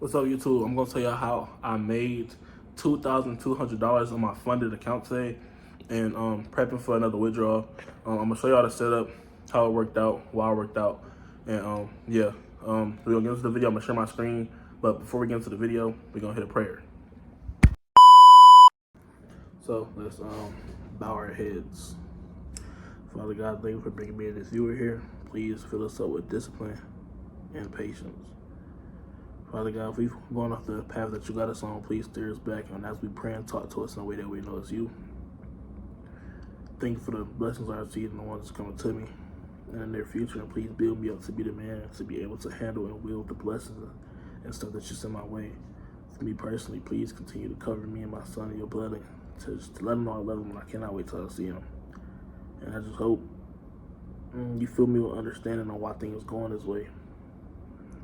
What's up, YouTube? I'm gonna tell y'all how I made $2,200 on my funded account today, and prepping for another withdrawal. I'm gonna show y'all the setup, how it worked out, why it worked out, and yeah. We're gonna get into the video. I'm gonna share my screen, but before we get into the video, we're gonna hit a prayer. So let's bow our heads. Father God, thank you for bringing me and this viewer here. Please fill us up with discipline and patience. Father God, if we've gone off the path that you got us on, please steer us back. And as we pray and talk to us in a way that we know it's you. Thank you for the blessings I receive and the ones that's coming to me in the near future. And please build me up to be the man, to be able to handle and wield the blessings and stuff that you send my way. For me personally, please continue to cover me and my son in your blood, and to just let him know I love him, and I cannot wait till I see him. And I just hope you fill me with understanding on why things going this way.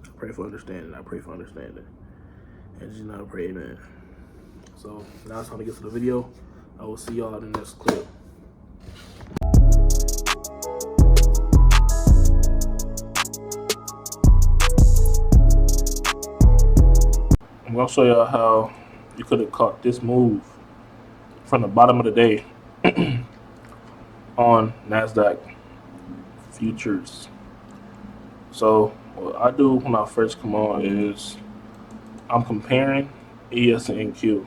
I pray for understanding. I pray for understanding. And just now I pray, amen. So now it's time to get to the video. I will see y'all in the next clip. I'm gonna show y'all how you could have caught this move from the bottom of the day on NASDAQ futures. So what I do when I first come on is I'm comparing ES and NQ,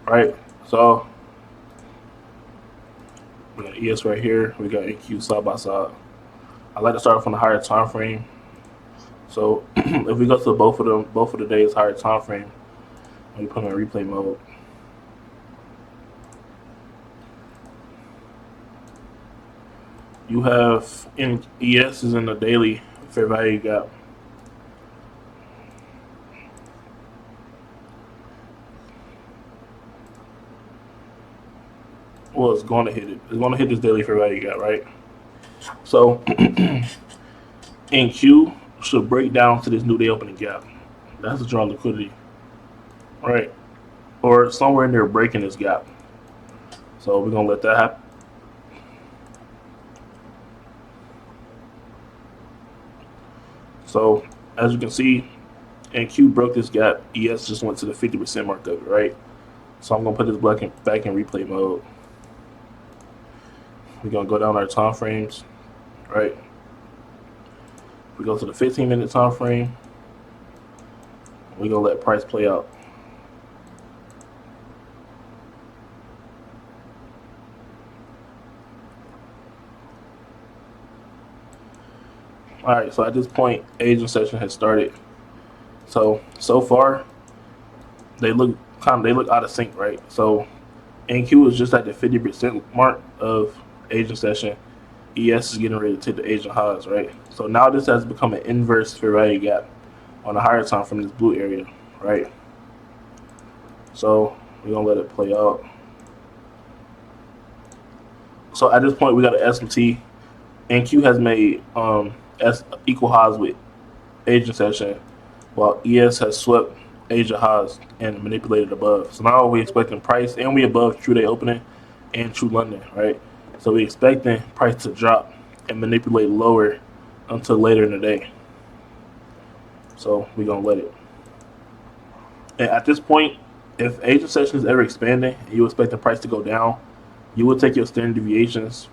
right? So we got ES right here, we got NQ side by side. I like to start from the higher time frame. So if we go to both of the days higher time frame, we put them in replay mode. You have ES is in the daily fair value gap. Well, it's going to hit it. It's going to hit this daily fair value gap, right? So NQ should break down to this new day opening gap. That's a draw liquidity, right? Or somewhere in there breaking this gap. So we're going to let that happen. So as you can see, NQ broke this gap. ES just went to the 50% mark of it, right? So I'm going to put this back in replay mode. We're going to go down our time frames, right? We go to the 15-minute time frame. We're going to let price play out. All right, so at this point, agent session has started. So far, they look out of sync, right? So NQ is just at the 50% mark of agent session. ES is getting ready to take the agent highs, right? So now this has become an inverse fair value gap on the higher time from this blue area, right? So we're gonna let it play out. So at this point, we got an SMT. NQ has made equal highs with agent session, while ES has swept agent highs and manipulated above. So now we're expecting price, and we above true day opening and true London, right? So we're expecting price to drop and manipulate lower until later in the day. So we're gonna let it. And at this point, if agent session is ever expanding and you expect the price to go down, you will take your standard deviations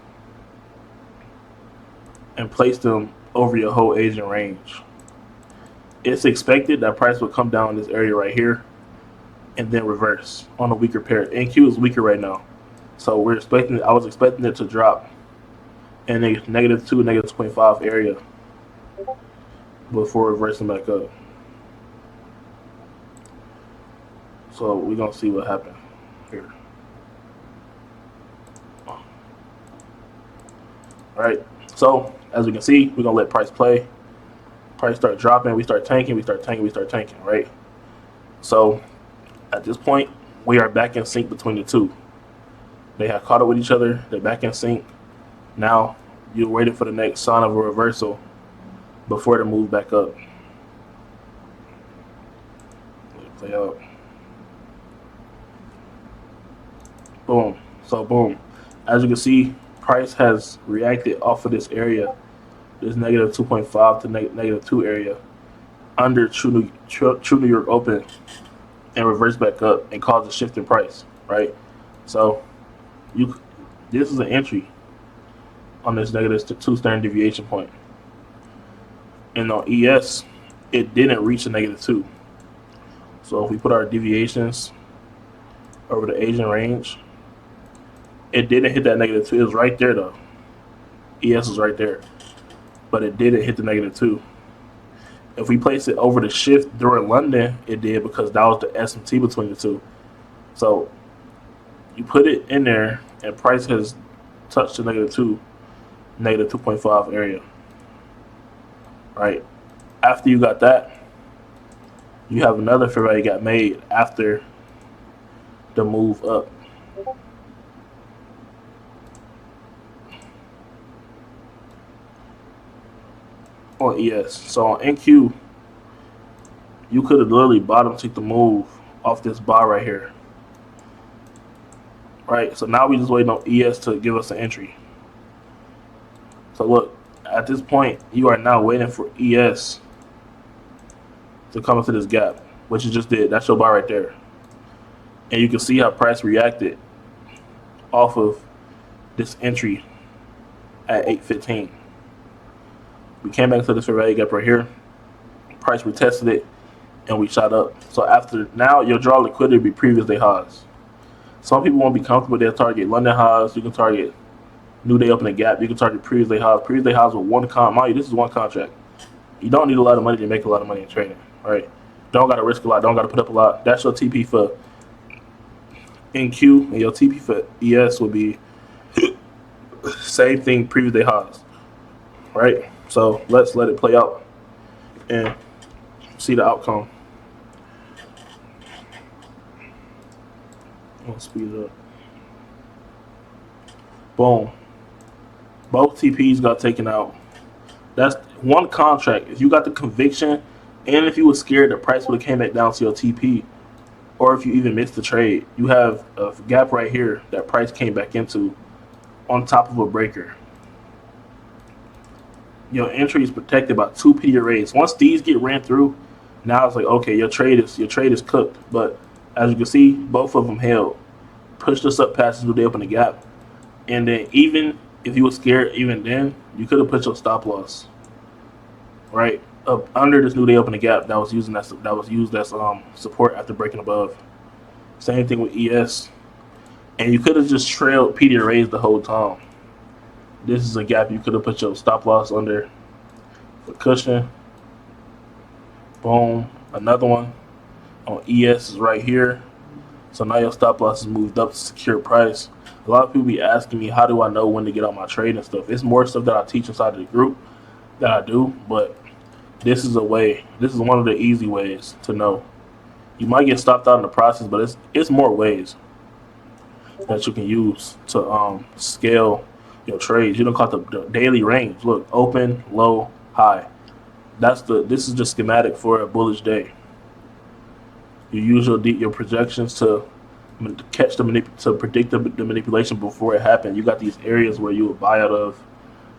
and place them over your whole agent range. It's expected that price will come down in this area right here and then reverse on a weaker pair. NQ is weaker right now. So I was expecting it to drop in a -2, -2.5 area before reversing back up. So we're gonna see what happens here. All right. So as we can see, we're gonna let price play. Price start dropping, we start tanking, right? So at this point, we are back in sync between the two. They have caught up with each other, they're back in sync. Now you're waiting for the next sign of a reversal before to move back up. Let it play out. Boom. So boom. As you can see, price has reacted off of this area, this -2.5 to -2 area. under True New York Open and reverse back up and cause a shift in price, right? So this is an entry on this -2 standard deviation point. And on ES, it didn't reach a -2. So if we put our deviations over the Asian range, it didn't hit that -2. It was right there though. ES was right there, but it didn't hit the -2. If we place it over the shift during London, it did, because that was the SMT between the two. So you put it in there, and price has touched the -2.5 area. Right after you got that, you have another fair value got made after the move up. On ES. So on NQ, you could have literally bottom took the move off this bar right here. Right? So now we just waiting on ES to give us an entry. So look, at this point, you are now waiting for ES to come into this gap, which you just did. That's your bar right there. And you can see how price reacted off of this entry at 8.15. We came back to this fair value gap right here. Price retested it, and we shot up. So after now, your draw liquidity will be previous day highs. Some people won't be comfortable. They'll target London highs. You can target new day opening gap. You can target previous day highs. Previous day highs with one contract. This is one contract. You don't need a lot of money to make a lot of money in trading, right? Don't got to risk a lot. Don't got to put up a lot. That's your TP for NQ, and your TP for ES would be same thing, previous day highs, right? So let's let it play out and see the outcome. I'll speed it up. Boom. Both TPs got taken out. That's one contract. If you got the conviction, and if you were scared the price would have came back down to your TP, or if you even missed the trade, you have a gap right here that price came back into on top of a breaker. Your entry is protected by 2 P arrays. Once these get ran through, now it's like, okay, your trade is cooked. But as you can see, both of them held, pushed us up past this new day up in the gap, and then even if you were scared, even then you could have put your stop loss right up under this new day up in the gap that was used as support after breaking above. Same thing with ES, and you could have just trailed PD arrays the whole time. This is a gap you could have put your stop loss under for cushion. Boom. Another one on ES is right here. So now your stop loss is moved up to secure price. A lot of people be asking me, how do I know when to get on my trade and stuff? It's more stuff that I teach inside of the group that I do, but this is a way. This is one of the easy ways to know. You might get stopped out in the process, but it's more ways that you can use to scale your trades. You don't call it the daily range. Look, open, low, high. This is the schematic for a bullish day. You use your projections to catch to predict the manipulation before it happened. You got these areas where you would buy out of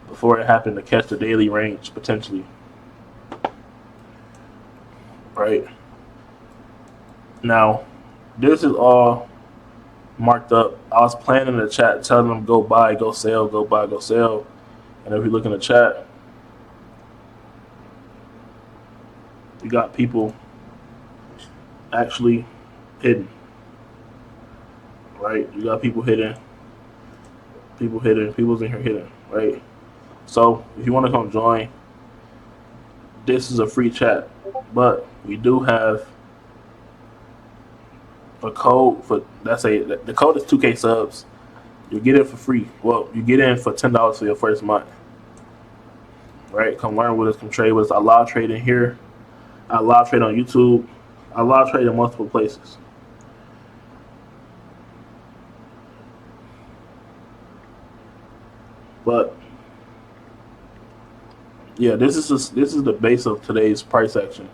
before it happened to catch the daily range potentially. Right now, this is all marked up. I was planning in the chat telling them go buy, go sell, go buy, go sell. And if you look in the chat, you got people actually hidden. Right? You got people hidden. People's in here hidden, right? So if you want to come join, this is a free chat. But we do have a code for the code is 2K subs. You get it for free. Well, you get in for $10 for your first month. Right? Come learn with us, come trade with us. I live trade in here. I live trade on YouTube. I live trade in multiple places. But yeah, this is the base of today's price action.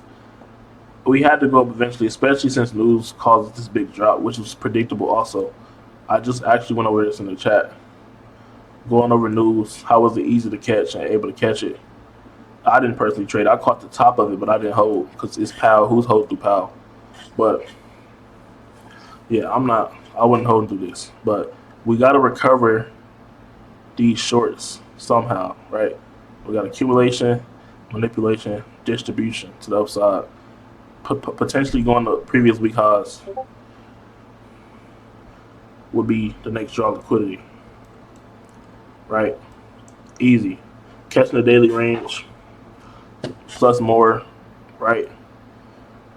We had to go up eventually, especially since news caused this big drop, which was predictable also. I just actually went over this in the chat. Going over news, how was it easy to catch and able to catch it? I didn't personally trade. I caught the top of it, but I didn't hold because it's Powell. Who's hold through Powell? But yeah, I wouldn't hold through this. But we got to recover these shorts somehow, right? We got accumulation, manipulation, distribution to the upside. Potentially going to previous week highs would be the next draw liquidity, right? Easy. Catching the daily range plus more, right?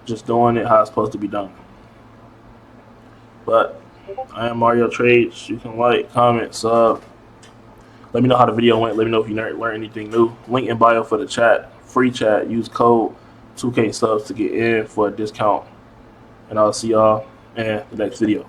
Just doing it how it's supposed to be done. But I am Mario Trades. You can like, comment, sub. Let me know how the video went. Let me know if you learned anything new. Link in bio for the chat. Free chat. Use code 2K subs to get in for a discount. And I'll see y'all in the next video.